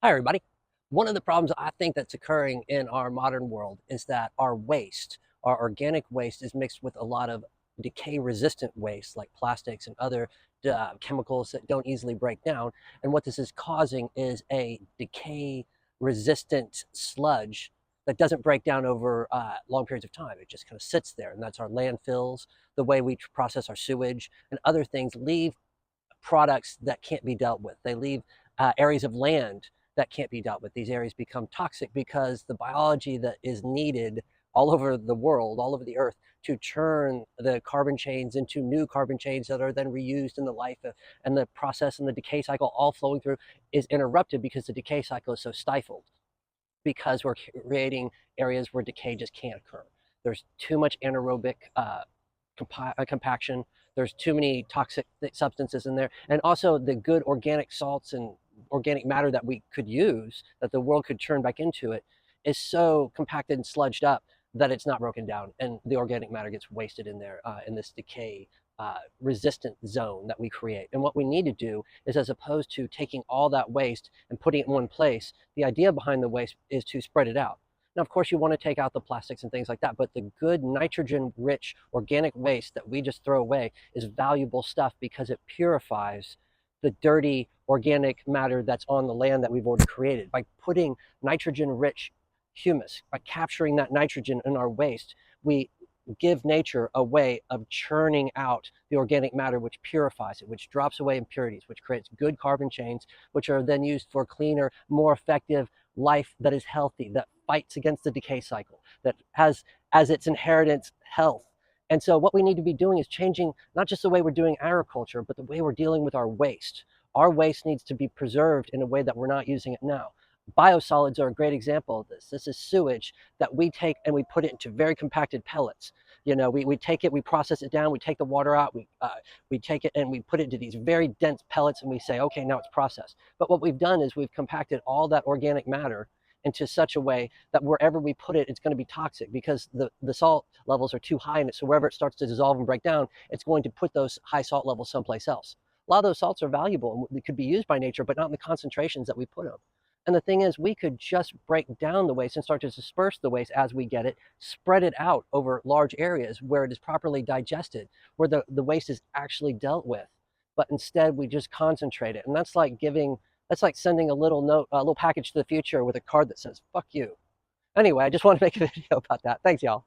Hi, everybody. One of the problems I think that's occurring in our modern world is that our waste, our organic waste, is mixed with a lot of decay-resistant waste like plastics and other chemicals that don't easily break down. And what this is causing is a decay-resistant sludge that doesn't break down over long periods of time. It just kind of sits there, and that's our landfills, the way we process our sewage, and other things leave products that can't be dealt with. They leave areas of land that can't be dealt with. These areas become toxic because the biology that is needed all over the world, all over the earth, to churn the carbon chains into new carbon chains that are then reused in the life and the process and the decay cycle all flowing through is interrupted because the decay cycle is so stifled because we're creating areas where decay just can't occur. There's too much anaerobic compaction. There's too many toxic substances in there. And also the good organic salts and organic matter that we could use, that the world could turn back into it, is so compacted and sludged up that it's not broken down. And the organic matter gets wasted in there in this decay resistant zone that we create. And what we need to do is, as opposed to taking all that waste and putting it in one place, the idea behind the waste is to spread it out. Now, of course, you want to take out the plastics and things like that, but the good nitrogen-rich organic waste that we just throw away is valuable stuff because it purifies the dirty organic matter that's on the land that we've already created. By putting nitrogen-rich humus, by capturing that nitrogen in our waste, we give nature a way of churning out the organic matter, which purifies it, which drops away impurities, which creates good carbon chains, which are then used for cleaner, more effective life that is healthy, that fights against the decay cycle, that has as its inheritance health. And so what we need to be doing is changing not just the way we're doing agriculture, but the way we're dealing with our waste. Our waste needs to be preserved in a way that we're not using it now. Biosolids are a great example of this. This is sewage that we take and we put it into very compacted pellets. You know, we take it, we process it down, we take the water out, we take it and we put it into these very dense pellets and we say, okay, now it's processed. But what we've done is we've compacted all that organic matter into such a way that wherever we put it, it's going to be toxic because the salt levels are too high in it. So wherever it starts to dissolve and break down, it's going to put those high salt levels someplace else. A lot of those salts are valuable and they could be used by nature, but not in the concentrations that we put them. And the thing is, we could just break down the waste and start to disperse the waste as we get it, spread it out over large areas where it is properly digested, where the waste is actually dealt with. But instead, we just concentrate it. And that's like sending a little note, a little package to the future with a card that says, fuck you. Anyway, I just want to make a video about that. Thanks, y'all.